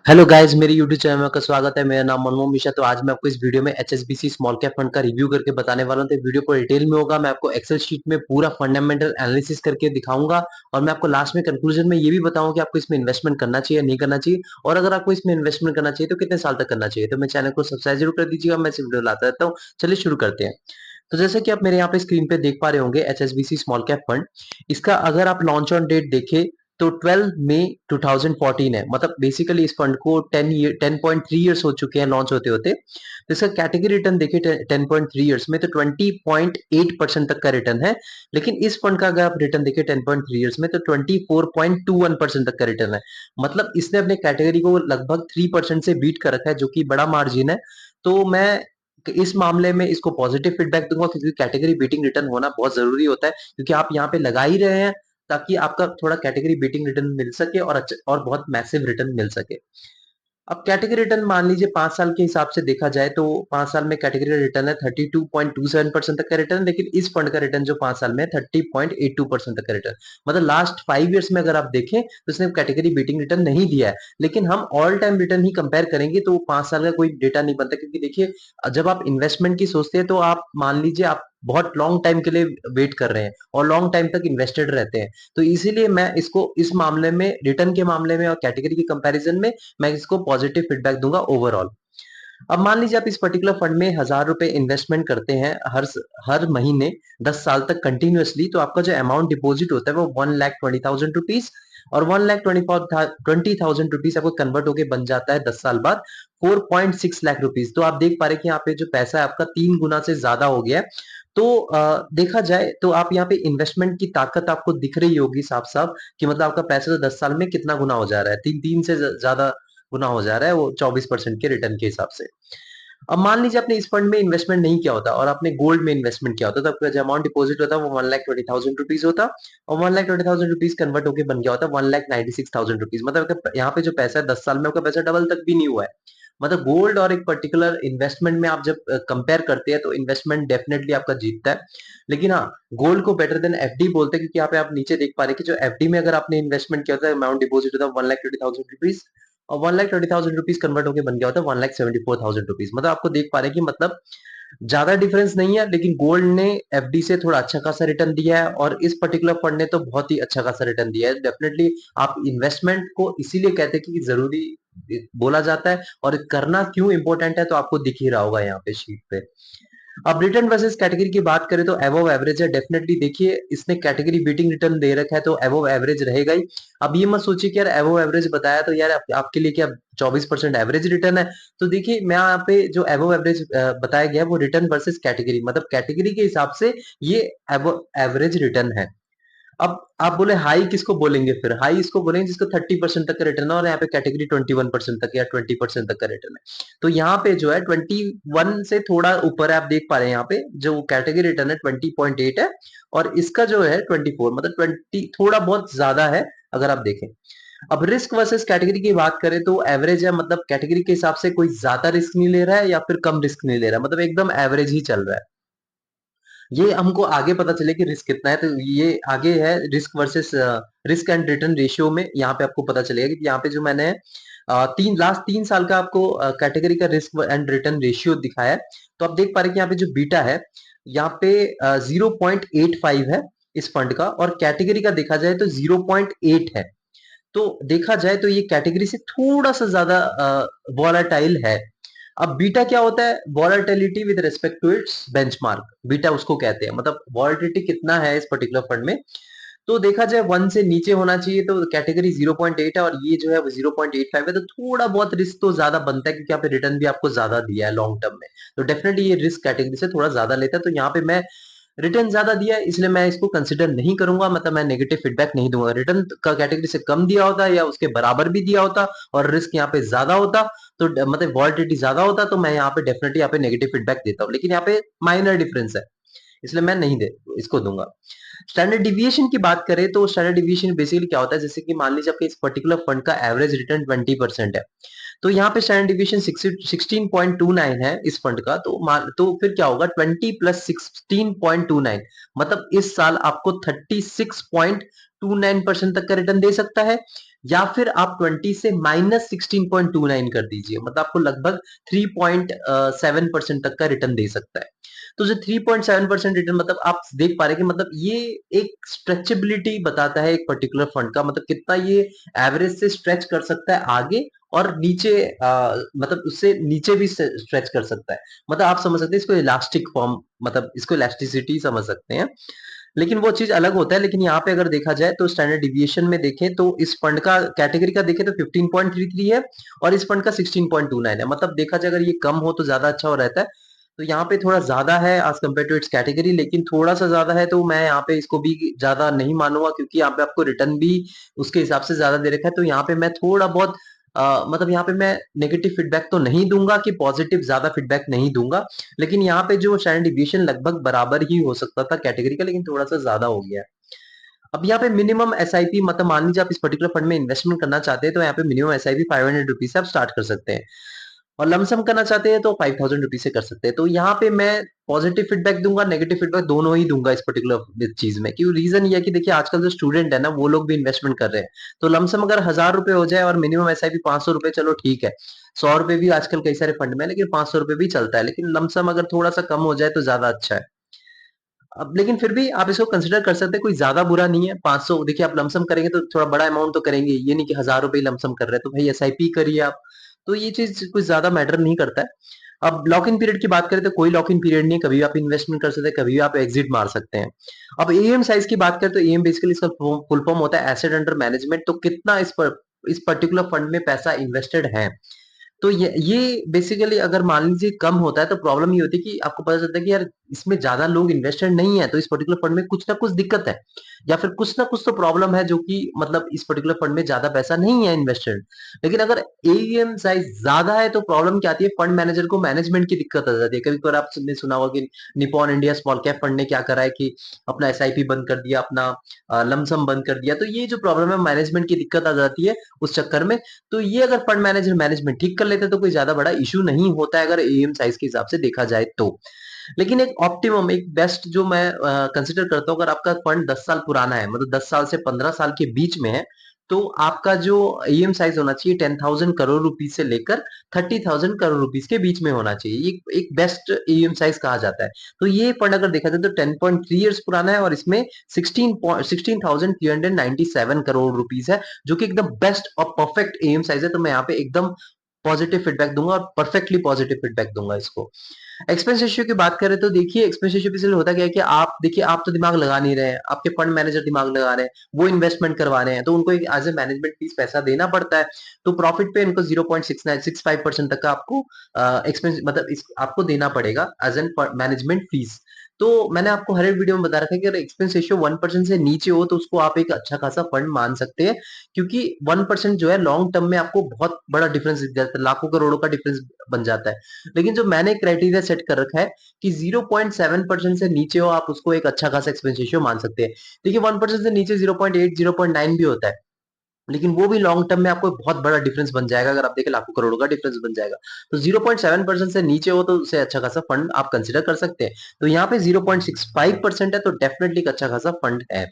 Hello guys, मेरे YouTube channel में आपका स्वागत है। मेरा नाम मनमोहन मिश्रा। तो आज मैं आपको इस वीडियो में एचएसबीसी स्मॉल कैप फंड का रिव्यू करके बताने वाला हूं। तो वीडियो को डिटेल में होगा। मैं आपको एक्सेल शीट में पूरा फंडामेंटल एनालिसिस करके दिखाऊंगा और मैं आपको लास्ट में कंक्लूजन में ये भी बताऊंगा कि आपको इसमें इन्वेस्टमेंट करना चाहिए या नहीं करना चाहिए, और अगर आपको इसमें इन्वेस्टमेंट करना चाहिए तो कितने साल तक करना चाहिए। तो मैं चैनल को सब्सक्राइब जरूर कर दीजिएगा। मैं इस वीडियो लाता रहता हूँ। चलिए शुरू करते हैं। तो जैसे कि आप मेरे यहाँ पे स्क्रीन पे देख पा रहे होंगे, एचएसबीसी स्मॉल कैप फंड, इसका अगर आप लॉन्च ऑन डेट देखें तो 12 मई 2014 है। मतलब बेसिकली इस फंड को 10.3 इयर्स हो चुके हैं लॉन्च होते होते। तो इसका कैटेगरी रिटर्न देखें 10.3 इयर्स में तो 20.8% तक का रिटर्न है। लेकिन इस फंड का अगर आप रिटर्न देखें 10.3 इयर्स में तो 24.21% तक का रिटर्न है। मतलब इसने अपने कैटेगरी को लगभग 3% से बीट कर रखा है, जो कि बड़ा मार्जिन है। तो मैं इस मामले में इसको पॉजिटिव फीडबैक दूंगा, क्योंकि कैटेगरी बीटिंग रिटर्न होना बहुत जरूरी होता है, क्योंकि आप यहाँ पे लगा ही रहे हैं ताकि आपका थोड़ा कैटेगरी बीटिंग रिटर्न मिल सके और अच्छा और बहुत मैसिव रिटर्न मिल सके। अब कैटेगरी रिटर्न मान लीजिए 5 साल के हिसाब से देखा जाए तो 5 साल में कैटेगरी रिटर्न है 32.27% तक का रिटर्न। लेकिन इस फंड का रिटर्न जो 5 साल में है 30.82% तक का रिटर्न। मतलब लास्ट 5 इयर्स में अगर आप देखें तो इसने कैटेगरी बीटिंग रिटर्न नहीं दिया है। लेकिन हम ऑल टाइम रिटर्न ही कंपेयर करेंगे तो 5 साल का कोई डेटा नहीं बनता, क्योंकि देखिए जब आप इन्वेस्टमेंट की सोचते हैं तो आप मान लीजिए आप बहुत लॉन्ग टाइम के लिए वेट कर रहे हैं और लॉन्ग टाइम तक इन्वेस्टेड रहते हैं। तो इसीलिए मैं इसको इस मामले में रिटर्न के मामले में और कैटेगरी के कंपैरिजन में मैं इसको पॉजिटिव फीडबैक दूंगा ओवरऑल। अब मान लीजिए आप इस पर्टिकुलर फंड में 1,000 रुपए इन्वेस्टमेंट करते हैं हर महीने 10 साल तक कंटिन्यूअसली, तो आपका जो अमाउंट डिपॉजिट होता है वो 1,20,000 रुपीज और 1,20,000 रुपीज आपको कन्वर्ट होकर बन जाता है 10 साल बाद 4.6 लाख रुपीज। तो आप देख पा रहे हैं कि यहाँ पे जो पैसा है आपका 3 गुना से ज्यादा हो गया है। तो देखा जाए तो आप यहाँ पे इन्वेस्टमेंट की ताकत आपको दिख रही होगी साफ साफ, कि मतलब आपका पैसा तो 10 साल में कितना गुना हो जा रहा है, तीन तीन से ज्यादा गुना हो जा रहा है वो 24% के रिटर्न के हिसाब से। अब मान लीजिए आपने इस फंड में इन्वेस्टमेंट नहीं किया होता और आपने गोल्ड में इन्वेस्टमेंट किया होता, तो आपका जो अमाउंट डिपॉजिट होता वो 1,20,000 रुपीज होता और 1,20,000 रुपीज कन्वर्ट होकर बन गया होता 1,96,000 रुपीज। मतलब यहाँ पे जो पैसा है 10 साल में आपका पैसा डबल तक भी नहीं हुआ है। मतलब गोल्ड और एक पर्टिकुलर इन्वेस्टमेंट में आप जब कंपेयर करते हैं तो इन्वेस्टमेंट डेफिनेटली आपका जीतता है। लेकिन हाँ, गोल्ड को बेटर देन एफडी बोलते हैं, क्योंकि यहाँ पे आप नीचे देख पा रहे हैं कि जो एफडी में अगर आपने इन्वेस्टमेंट किया होता है अमाउंट डिपॉजिट होता है 1,20,000 रुपीज और 1,20,000 रुपीज कन्वर्ट होकर बन गया होता है 1,74,000 रुपीज। मतलब आपको देख पा रहे हैं कि मतलब ज्यादा डिफरेंस नहीं है, लेकिन गोल्ड ने एफडी से थोड़ा अच्छा खासा रिटर्न दिया है और इस पर्टिकुलर फंड ने तो बहुत ही अच्छा खासा रिटर्न दिया है। डेफिनेटली आप इन्वेस्टमेंट को इसीलिए कहते हैं कि जरूरी बोला जाता है और करना क्यों इंपॉर्टेंट है तो आपको दिख ही रहा होगा यहाँ पे शीट पे। अब रिटर्न वर्सेस कैटेगरी की बात करें तो अबव एवरेज है। डेफिनेटली देखिए इसने कैटेगरी बीटिंग रिटर्न दे रखा है तो अबव एवरेज रहेगा ही। अब ये मत सोचिए कि यार अबव एवरेज बताया तो यार आपके लिए क्या 24% एवरेज रिटर्न है। तो देखिए मैं यहाँ पे जो अबव एवरेज बताया गया है वो रिटर्न वर्सेस कैटेगरी, मतलब कैटेगरी के हिसाब से ये अबव एवरेज रिटर्न है। अब आप बोले हाई किसको बोलेंगे, फिर हाई इसको बोलेंगे जिसको 30% तक का रिटर्न है और यहाँ पे कैटेगरी 21% तक या 20% तक का रिटर्न है। तो यहाँ पे जो है 21 से थोड़ा ऊपर है। आप देख पा रहे हैं यहाँ पे जो कैटेगरी रिटर्न है 20.8 है और इसका जो है 24, मतलब 20 थोड़ा बहुत ज्यादा है अगर आप देखें। अब रिस्क वर्सेस कैटेगरी की बात करें तो एवरेज है, मतलब कैटेगरी के हिसाब से कोई ज्यादा रिस्क नहीं ले रहा है या फिर कम रिस्क नहीं ले रहा है, मतलब एकदम एवरेज ही चल रहा है। ये हमको आगे पता चले कि रिस्क कितना है, तो ये आगे है risk versus risk and return ratio में। यहाँ पे आपको पता चलेगा कि यहाँ पे जो मैंने लास्ट 3 साल का आपको कैटेगरी का रिस्क एंड रिटर्न रेशियो दिखाया है। तो आप देख पा रहे हैं कि यहाँ पे जो बीटा है यहाँ पे 0.85 है इस फंड का, और कैटेगरी का देखा जाए तो 0.8 है। तो देखा जाए तो ये कैटेगरी से थोड़ा सा ज्यादा वॉलेटाइल है। अब बीटा क्या होता है? Volatility with respect to its benchmark, beta उसको कहते हैं। मतलब वॉलेटिलिटी कितना है इस पर्टिकुलर फंड में, तो देखा जाए 1 से नीचे होना चाहिए तो कैटेगरी 0.8 है और ये जो है वो 0.85 है। तो थोड़ा बहुत रिस्क तो ज्यादा बनता है, क्योंकि यहाँ पे रिटर्न भी आपको ज्यादा दिया है लॉन्ग टर्म में। तो डेफिनेटली ये रिस्क कैटेगरी से थोड़ा ज्यादा लेता है। तो यहाँ पे मैं रिटर्न ज्यादा दिया है इसलिए मैं इसको कंसिडर नहीं करूंगा, मतलब मैं नेगेटिव फीडबैक नहीं दूंगा। रिटर्न का कैटेगरी से कम दिया होता या उसके बराबर भी दिया होता और रिस्क यहाँ पे ज्यादा होता, तो मतलब वॉलिटिलिटी ज्यादा होता, तो मैं यहाँ पे डेफिनेटली यहाँ पे नेगेटिव फीडबैक देता हूँ। लेकिन यहाँ पे माइनर डिफरेंस है इसलिए मैं नहीं दे इसको दूंगा। स्टैंडर्ड डिविएशन की बात करें तो स्टैंडर्ड डिविएशन बेसिकली क्या होता है, जैसे कि मान लीजिए आपके इस पर्टिकुलर फंड का एवरेज रिटर्न 20% है, तो यहाँ पे स्टैंडर्ड डिविएशन 16.29 है इस फंड का। तो फिर क्या होगा 20 प्लस 16.29, मतलब इस साल आपको 16.29% तक का रिटर्न दे सकता है, या फिर आप 20 से -16.29 कर दीजिए, मतलब आपको लगभग 3.7% तक का रिटर्न दे सकता है। तो जो 3.7% रिटर्न, मतलब आप देख पा रहे हैं कि मतलब ये एक स्ट्रेचेबिलिटी बताता है एक पर्टिकुलर फंड का, मतलब कितना ये एवरेज से स्ट्रेच कर सकता है आगे और नीचे, मतलब उससे नीचे भी स्ट्रेच कर सकता है। मतलब आप समझ सकते हैं इसको इलास्टिक फॉर्म, मतलब इसको इलास्टिसिटी समझ सकते हैं। लेकिन वो चीज अलग होता है। लेकिन यहाँ पे अगर देखा जाए तो स्टैंडर्ड डिविएशन में देखें तो इस फंड का कैटेगरी का देखें तो 15.33 है और इस फंड का 16.29 है। मतलब देखा जाए अगर ये कम हो तो ज्यादा अच्छा हो रहता है। तो यहाँ पे थोड़ा ज्यादा है as compare to its category, लेकिन थोड़ा सा ज्यादा है तो मैं यहाँ पे इसको भी ज्यादा नहीं मानूंगा, क्योंकि यहाँ पे आपको रिटर्न भी उसके हिसाब से ज्यादा दे रखा है। तो यहाँ पे मैं थोड़ा बहुत मतलब यहाँ पे मैं नेगेटिव फीडबैक तो नहीं दूंगा कि पॉजिटिव ज्यादा फीडबैक नहीं दूंगा। लेकिन यहाँ पे जो स्टैंडर्ड डिविएशन लगभग बराबर ही हो सकता था कैटेगरी का, लेकिन थोड़ा सा ज्यादा हो गया है। अब यहाँ पे मिनिमम एसआईपी, मतलब मान लीजिए आप इस पर्टिकुलर फंड में इन्वेस्टमेंट करना चाहते हैं तो यहाँ पे मिनिमम एसआईपी 500 रुपीज से आप स्टार्ट कर सकते हैं, और लमसम करना चाहते हैं तो 5000 रुपीज से कर सकते हैं। तो यहाँ पे मैं पॉजिटिव फीडबैक दूंगा, नेगेटिव फीडबैक दोनों ही दूंगा इस पर्टिकुलर चीज में, क्योंकि रीजन ये है कि देखिए आजकल जो स्टूडेंट है ना वो लोग भी इन्वेस्टमेंट कर रहे हैं। तो लमसम अगर 1000 रुपए हो जाए और मिनिमम एसआईपी 500 रुपए, चलो ठीक है। 100 रुपए भी आजकल कई सारे फंड में है, लेकिन 500 रुपए भी चलता है, लेकिन लमसम अगर थोड़ा सा कम हो जाए तो ज्यादा अच्छा है। अब लेकिन फिर भी आप इसको कंसिडर कर सकते हैं, कोई ज्यादा बुरा नहीं है। 500 देखिए आप लमसम करेंगे तो थोड़ा बड़ा अमाउंट तो करेंगे, ये नहीं कि 1000 रुपए लमसम कर रहे हैं, तो भाई एसआईपी करिए आप। तो ये चीज कुछ ज्यादा मैटर नहीं करता है। अब लॉक इन पीरियड की बात करें तो कोई लॉक इन पीरियड नहीं है, कभी भी आप इन्वेस्टमेंट कर सकते हैं, कभी भी आप एग्जिट मार सकते हैं। अब एएम साइज की बात करें तो एएम बेसिकली इसका फुल फॉर्म होता है एसेट अंडर मैनेजमेंट। तो कितना इस पर्टिकुलर फंड में पैसा इन्वेस्टेड है। तो ये बेसिकली अगर मान लीजिए कम होता है तो प्रॉब्लम ये होती है कि आपको पता चलता है कि यार इसमें ज्यादा लोग इन्वेस्टेड नहीं है, तो इस पर्टिकुलर फंड में कुछ ना कुछ दिक्कत है, या फिर कुछ ना कुछ तो प्रॉब्लम है जो कि मतलब इस पर्टिकुलर फंड में ज्यादा पैसा नहीं है इन्वेस्टेड। लेकिन अगर एईएम साइज ज्यादा है तो प्रॉब्लम क्या आती है, फंड मैनेजर को मैनेजमेंट की दिक्कत आ जाती है। कभी कभार आपने सुना होगा कि Nippon India small cap fund ने क्या करा है कि अपना एसआईपी बंद कर दिया, अपना लमसम बंद कर दिया। तो ये जो प्रॉब्लम है मैनेजमेंट की दिक्कत आ जाती है उस चक्कर में। तो ये अगर फंड मैनेजर मैनेजमेंट ठीक कर लेते तो कोई ज्यादा बड़ा इश्यू नहीं होता है, अगर एएम साइज के हिसाब से देखा जाए तो। लेकिन एक ऑप्टिमम, एक बेस्ट जो मैं कंसिडर करता हूँ, अगर आपका फंड 10 साल पुराना है, मतलब 10 साल से 15 साल के बीच में है, तो आपका जो एएम साइज होना चाहिए 10,000 करोड़ रुपीज से लेकर 30,000 करोड़ रुपीज के बीच में होना चाहिए। ये एक बेस्ट एएम साइज कहा जाता है। तो ये फंड अगर देखा जाए तो 10.3 इयर्स पुराना है और इसमें 16,397 करोड़ रुपीज है, जो कि एकदम बेस्ट और परफेक्ट एएम साइज है। तो मैं यहाँ पे एकदम पॉजिटिव फीडबैक दूंगा और परफेक्टली पॉजिटिव फीडबैक दूंगा इसको। एक्सपेंस रेशियो की बात करें तो देखिए एक्सपेंस रेशियो पे होता क्या है कि आप देखिए आप तो दिमाग लगा नहीं रहे हैं, आपके फंड मैनेजर दिमाग लगा रहे हैं, वो इन्वेस्टमेंट करवा रहे हैं, तो उनको एक एज ए मैनेजमेंट फीस पैसा देना पड़ता है। तो प्रॉफिट पे इनको 0.6965% तक का आपको एक्सपेंस मतलब आपको देना पड़ेगा एज एन मैनेजमेंट फीस। तो मैंने आपको हर एक वीडियो में बता रखा है कि अगर एक्सपेंस रेशियो 1% से नीचे हो तो उसको आप एक अच्छा खासा फंड मान सकते हैं, क्योंकि 1% जो है लॉन्ग टर्म में आपको बहुत बड़ा डिफरेंस दिख जाता है, लाखों करोड़ों का डिफरेंस बन जाता है। लेकिन जो मैंने क्राइटेरिया सेट कर रखा है कि 0.7% से नीचे हो आप उसको एक अच्छा खासा एक्सपेंस रेशियो मान सकते हैं। देखिए 1% से नीचे 0.8 0.9 भी होता है, लेकिन वो भी लॉन्ग टर्म में आपको बहुत बड़ा डिफरेंस बन जाएगा। अगर आप देखें लाखों करोड़ों का डिफरेंस बन जाएगा। तो 0.7% से नीचे हो तो उसे अच्छा खासा फंड आप कंसिडर कर सकते हैं। तो यहाँ पे 0.65% है तो डेफिनेटली एक अच्छा खासा फंड है।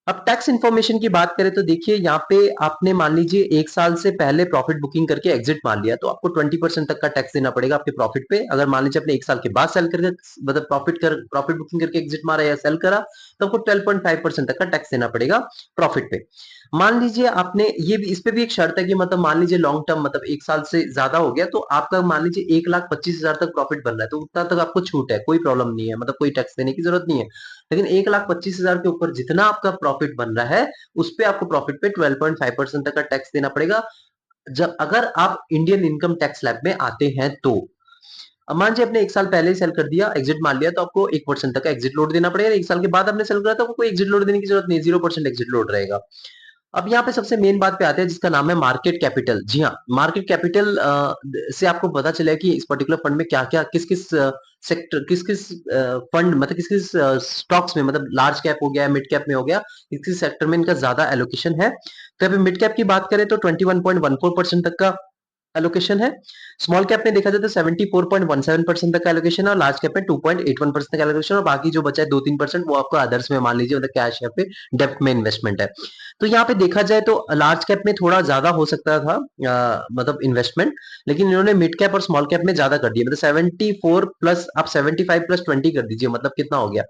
अब टैक्स इन्फॉर्मेशन की बात करें तो देखिए यहाँ पे आपने मान लीजिए 1 साल से पहले प्रॉफिट बुकिंग करके एग्जिट मार लिया तो आपको 20% तक का टैक्स देना पड़ेगा आपके प्रॉफिट पे। अगर मान लीजिए आपने 1 साल के बाद सेल करके मतलब प्रॉफिट बुकिंग करके एग्जिट मारा या सेल करा तो आपको 12.5% तक का टैक्स देना पड़ेगा प्रॉफिट पे। मान लीजिए आपने ये भी, इस पे भी एक शर्त है कि मतलब मान लीजिए लॉन्ग टर्म मतलब 1 साल से ज्यादा हो गया तो आपका मान लीजिए 1,25,000 तक प्रॉफिट बन रहा है तो उतना तक आपको छूट है, कोई प्रॉब्लम नहीं है, मतलब कोई टैक्स देने की जरूरत नहीं है। लेकिन 1,25,000 के ऊपर जितना आपका प्रॉफिट बन रहा है उस पे आपको प्रॉफिट पे 12.5% तक का टैक्स देना पड़ेगा, जब अगर आप इंडियन इनकम टैक्स स्लैब में आते हैं तो। अब मान लीजिए आपने 1 साल पहले ही सेल कर दिया, एग्जिट मार लिया, तो आपको 1% तक का एग्जिट लोड देना पड़ेगा। 1 साल के बाद आपने सेल करा तो आपको कोई एग्जिट लोड देने की जरूरत नहीं है, 0% एग्जिट लोड रहेगा। अब यहाँ पे सबसे मेन बात पे आते हैं जिसका नाम है मार्केट कैपिटल। जी हाँ, मार्केट कैपिटल से आपको पता चला कि इस पर्टिकुलर फंड में क्या क्या किस किस सेक्टर किस किस फंड मतलब किस किस स्टॉक्स में, मतलब लार्ज कैप हो गया मिड कैप में हो गया, किस किस सेक्टर में इनका ज्यादा एलोकेशन है। तो अभी मिड कैप की बात करें तो 21.14% तक का एलोकेशन है। स्मॉल कैप में देखा जाए तो 74.17% तक का एलोकेशन है और लार्ज कैप में 2.81% तक का एलोकेशन और बाकी जो बचा है 2-3% वो आपको अदर्स में मान लीजिए, मतलब कैश या फिर डेप्ट में इन्वेस्टमेंट है। तो यहाँ पे देखा जाए तो लार्ज कैप में थोड़ा ज्यादा हो सकता था मतलब इन्वेस्टमेंट, लेकिन इन्होंने मिड कैप और स्मॉल कैप में ज्यादा कर दिया, मतलब 74 प्लस आप 75 प्लस 20 कर दीजिए, मतलब कितना हो गया,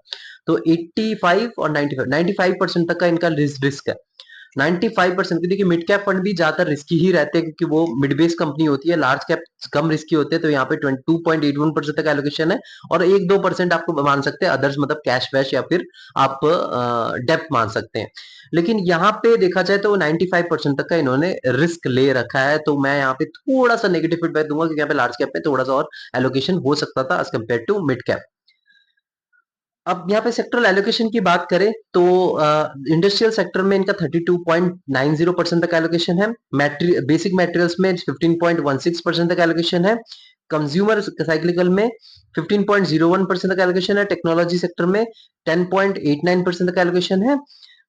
तो 85 और 95% तक का इनका रिस्क है। 95% की, देखिए मिड कैप फंड भी ज्यादातर रिस्की ही रहते हैं क्योंकि वो मिड बेस कंपनी होती है, लार्ज कैप कम रिस्की होते हैं, तो यहाँ पे 22.81% तक एलोकेशन है और 1-2% आपको मान सकते हैं अदर्स, मतलब कैश वैश या फिर आप डेप्ट मान सकते हैं। लेकिन यहाँ पे देखा जाए तो 95% तक का इन्होंने रिस्क ले रखा है, तो मैं यहाँ पे थोड़ा सा नेगेटिव फीडबैक दूंगा क्योंकि यहाँ पे लार्ज कैप में थोड़ा सा और एलोकेशन हो सकता था as compare to mid cap. अब यहाँ पे सेक्टरल एलोकेशन की बात करें तो इंडस्ट्रियल सेक्टर में इनका 32.90% तक एलोकेशन है, बेसिक मटेरियल्स में 15.16% तक एलोकेशन है, कंज्यूमर साइक्लिकल में 15.01% तक एलोकेशन है, टेक्नोलॉजी सेक्टर में 10.89% तक एलोकेशन है,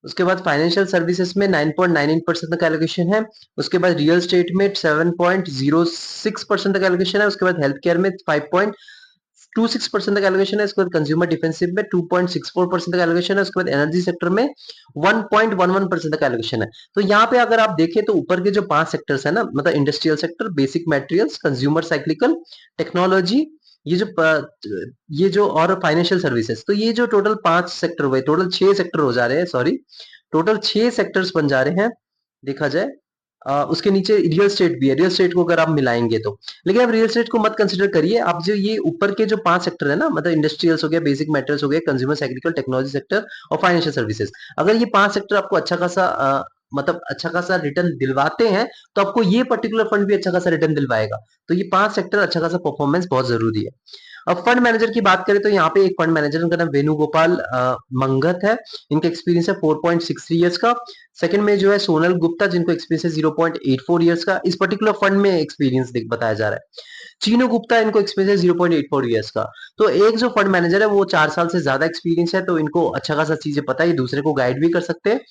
उसके बाद फाइनेंशियल सर्विसेज में 9.98% तक एलोकेशन है, उसके बाद रियल स्टेट में 7.06% तक एलोकेशन है, उसके बाद हेल्थ केयर में 5.26% तक एलोकेशन है, इसके बाद कंज्यूमर डिफेंसिव में 2.64% तक एलोकेशन है, उसके बाद एनर्जी सेक्टर में 1.11% तक एलोकेशन है। तो यहाँ पे अगर आप देखें तो ऊपर के जो 5 सेक्टर्स है ना, मतलब industrial sector, basic materials, consumer cyclical, technology, ये जो ये जो और फाइनेंशियल सर्विसेज, तो ये जो टोटल 5 सेक्टर हुए, टोटल 6 सेक्टर हो जा रहे हैं, सॉरी, टोटल 6 सेक्टर्स बन जा रहे हैं देखा जाए। उसके नीचे रियल स्टेट भी है, रियल स्टेट को अगर आप मिलाएंगे तो, लेकिन आप रियल स्टेट को मत कंसिडर करिए, आप जो ये ऊपर के जो 5 सेक्टर है ना, मतलब इंडस्ट्रियल्स हो गया, बेसिक मेटल्स हो गया, कंज्यूमर साइक्लिकल, टेक्नोलॉजी सेक्टर और फाइनेंशियल सर्विसेज, अगर ये 5 सेक्टर आपको अच्छा खासा मतलब अच्छा खासा रिटर्न दिलवाते हैं, तो आपको ये पर्टिकुलर फंड भी अच्छा खासा रिटर्न दिलवाएगा। तो ये 5 सेक्टर अच्छा खासा परफॉर्मेंस बहुत जरूरी है। अब फंड मैनेजर की बात करें तो यहाँ पे एक फंड मैनेजर, उनका नाम वेणुगोपाल मंगत है, इनका एक्सपीरियंस है 4.63 इयर्स का। सेकंड में जो है सोनल गुप्ता, जिनको एक्सपीरियंस है 0.84 इयर्स का, इस पर्टिकुलर फंड में एक्सपीरियंस बताया जा रहा है। चीनू गुप्ता, इनको एक्सपीरियंस है 0.84 इयर्स का। तो एक जो फंड मैनेजर है वो 4 साल से ज्यादा एक्सपीरियंस है, तो इनको अच्छा खासा चीजें पता है, ये दूसरे को गाइड भी कर सकते हैं।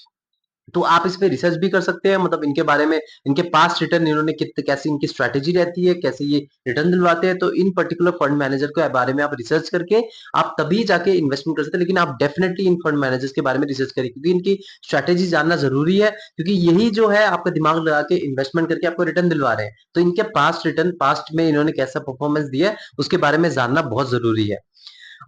तो आप इस पे रिसर्च भी कर सकते हैं, मतलब इनके बारे में, इनके पास्ट रिटर्न इन्होंने कितने, कैसी इनकी स्ट्रैटेजी रहती है, कैसे ये रिटर्न दिलवाते हैं, तो इन पर्टिकुलर फंड मैनेजर के बारे में आप रिसर्च करके आप तभी जाके इन्वेस्टमेंट कर सकते हैं। लेकिन आप डेफिनेटली इन फंड मैनेजर्स के बारे में रिसर्च करिए क्योंकि इनकी स्ट्रैटेजी जानना जरूरी है, क्योंकि यही जो है आपका दिमाग लगा के इन्वेस्टमेंट करके आपको रिटर्न दिलवा रहे हैं। तो इनके पास्ट रिटर्न, पास्ट में इन्होंने कैसा परफॉर्मेंस दिया है उसके बारे में जानना बहुत जरूरी है।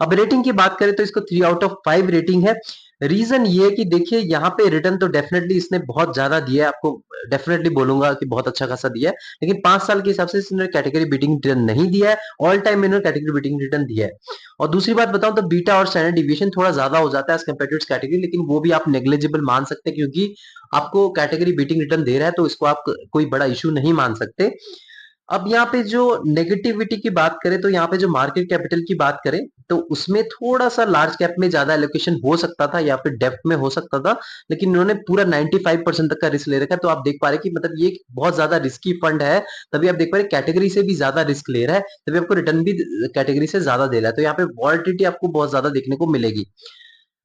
अब रेटिंग की बात करें तो इसको 3 आउट ऑफ 5 रेटिंग है। रीजन ये है कि देखिए यहाँ पे रिटर्न तो डेफिनेटली इसने बहुत ज्यादा दिया है आपको, डेफिनेटली बोलूंगा कि बहुत अच्छा खासा दिया है, लेकिन 5 साल के हिसाब से इसने कैटेगरी बीटिंग रिटर्न नहीं दिया है, ऑल टाइम इन्होंने कैटेगरी बीटिंग रिटर्न दिया है। और दूसरी बात बताऊं तो बीटा और स्टैंडर्ड डिविएशन थोड़ा ज्यादा हो जाता है एज कम्पेयर टू कैटेगरी, लेकिन वो भी आप नेग्लिजिबल मान सकते हैं क्योंकि आपको कैटेगरी बीटिंग रिटर्न दे रहा है, तो इसको आप कोई बड़ा इशू नहीं मान सकते। अब यहाँ पे जो नेगेटिविटी की बात करें तो यहाँ पे जो मार्केट कैपिटल की बात करें तो उसमें थोड़ा सा लार्ज कैप में ज्यादा एलोकेशन हो सकता था या फिर डेप्थ में हो सकता था, लेकिन इन्होंने पूरा 95% तक का रिस्क ले रखा है, तो आप देख पा रहे हैं कि मतलब ये एक बहुत ज्यादा रिस्की फंड है। तभी आप देख पा रहे कैटेगरी से भी ज्यादा रिस्क ले रहा है, तभी आपको रिटर्न भी कैटेगरी से ज्यादा दे रहा है, तो यहाँ पे वॉलिटिलिटी आपको बहुत ज्यादा देखने को मिलेगी।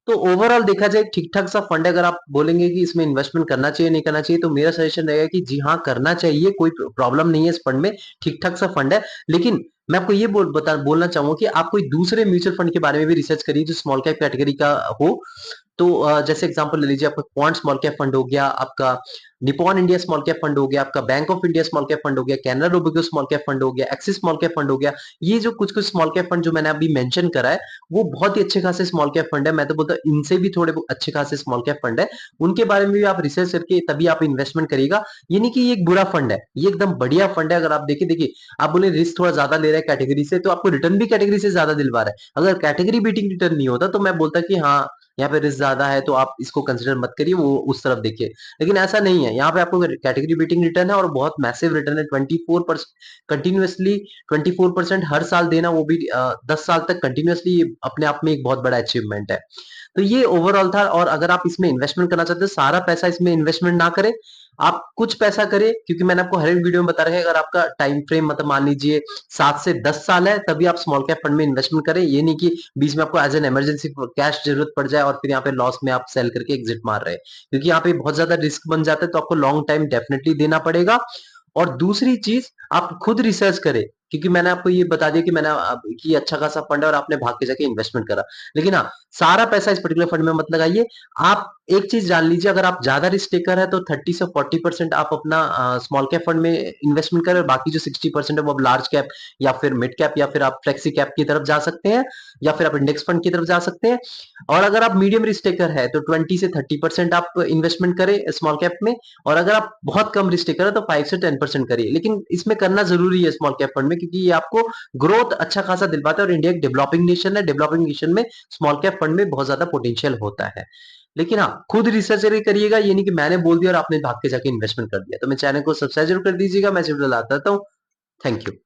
तो ओवरऑल देखा जाए ठीक ठाक सा फंड है, अगर आप बोलेंगे कि इसमें इन्वेस्टमेंट करना चाहिए नहीं करना चाहिए, तो मेरा सजेशन रहेगा कि जी हाँ करना चाहिए, कोई प्रॉब्लम नहीं है इस फंड में, ठीक ठाक सा फंड है। लेकिन मैं आपको ये बोलना चाहूंगा कि आप कोई दूसरे म्यूचुअल फंड के बारे में भी रिसर्च करिए जो स्मॉल कैप कैटेगरी का हो। तो जैसे एग्जांपल ले लीजिए, आपका क्वांट स्मॉल कैप फंड हो गया, आपका Nippon India small cap fund हो गया, आपका bank of India small cap fund हो गया, Canara Robeco small cap fund हो गया, एक्सिस स्मॉल कैप फंड हो गया। ये जो कुछ कुछ स्मॉल कैप फंड जो मैंने अभी मेंशन करा है वो बहुत ही अच्छे खासे स्मॉल कैप फंड है, मैं तो बोलता हूँ इनसे भी थोड़े अच्छे खासे स्मॉल कैप फंड है, उनके बारे में भी आप रिसर्च करके तभी आप इन्वेस्टमेंट करिएगा। ये नहीं कि ये एक बुरा फंड है, ये एकदम बढ़िया फंड है। अगर आप देखिए आप बोले रिस्क थोड़ा ज्यादा ले रहा है कैटेगरी से, तो आपको रिटर्न भी कैटेगरी से ज्यादा दिलवा रहा है। अगर कैटेगरी बीटिंग रिटर्न नहीं होता तो मैं बोलता कि हाँ यहाँ पे रिस्क ज्यादा है, तो आप इसको कंसिडर मत करिए, वो उस तरफ देखिए। लेकिन ऐसा नहीं है, यहाँ पे आपको कैटेगरी बीटिंग रिटर्न है और बहुत मैसिव रिटर्न है, 24% कंटिन्यूअसली, 24% हर साल देना, वो भी 10 साल तक कंटिन्यूअसली, अपने आप में एक बहुत बड़ा अचीवमेंट है। तो ये ओवरऑल था। और अगर आप इसमें इन्वेस्टमेंट करना चाहते हैं, सारा पैसा इसमें इन्वेस्टमेंट ना करें, आप कुछ पैसा करें, क्योंकि मैंने आपको हर एक वीडियो में बता रखा है, अगर आपका टाइम फ्रेम मतलब मान लीजिए 7 से 10 साल है, तभी आप स्मॉल कैप फंड में इन्वेस्टमेंट करें। ये नहीं कि बीच में आपको एज एन इमरजेंसी कैश जरूरत पड़ जाए और फिर यहाँ पे लॉस में आप सेल करके एग्जिट मार रहे हैं, क्योंकि यहाँ पे बहुत ज्यादा रिस्क बन जाता है, तो आपको लॉन्ग टाइम डेफिनेटली देना पड़ेगा। और दूसरी चीज़ आप खुद रिसर्च करें, क्योंकि मैंने आपको ये बता दिया कि मैंने कि अच्छा खासा फंड है और आपने भाग के जाके इन्वेस्टमेंट करा। लेकिन हाँ, सारा पैसा इस पर्टिकुलर फंड में मत लगाइए। आप एक चीज़ जान लीजिए, अगर आप ज़्यादा रिस्क टेकर हैं तो 30 से 40% आप अपना स्मॉल कैप फंड में इन्वेस्टमेंट करें और बाकी जो 60% है वो आप लार्ज कैप या फिर मिड कैप या फिर आप फ्लेक्सी कैप की तरफ जा सकते हैं, या फिर आप इंडेक्स फंड की तरफ जा सकते हैं। और अगर आप मीडियम रिस्क टेकर है तो 20 से 30% आप इन्वेस्टमेंट करें स्मॉल कैप में, और अगर आप बहुत कम रिस्क टेकर है तो 5 से 10% करिए। लेकिन इसमें करना जरूरी है स्मॉल कैप फंड में, क्योंकि ये आपको ग्रोथ अच्छा खासा दिलवाता है और इंडिया एक डेवलपिंग नेशन है। डेवलपिंग नेशन में स्मॉल कैप फंड में बहुत ज्यादा पोटेंशियल होता है। लेकिन हाँ, खुद रिसर्च करिएगा, ये नहीं कि मैंने बोल दिया और आपने भाग के जाके इन्वेस्टमेंट कर दिया। तो मैं चैनल को सब्सक्राइब जरूर कर दीजिएगा, मैं जरूर लाता हूँ। Thank you.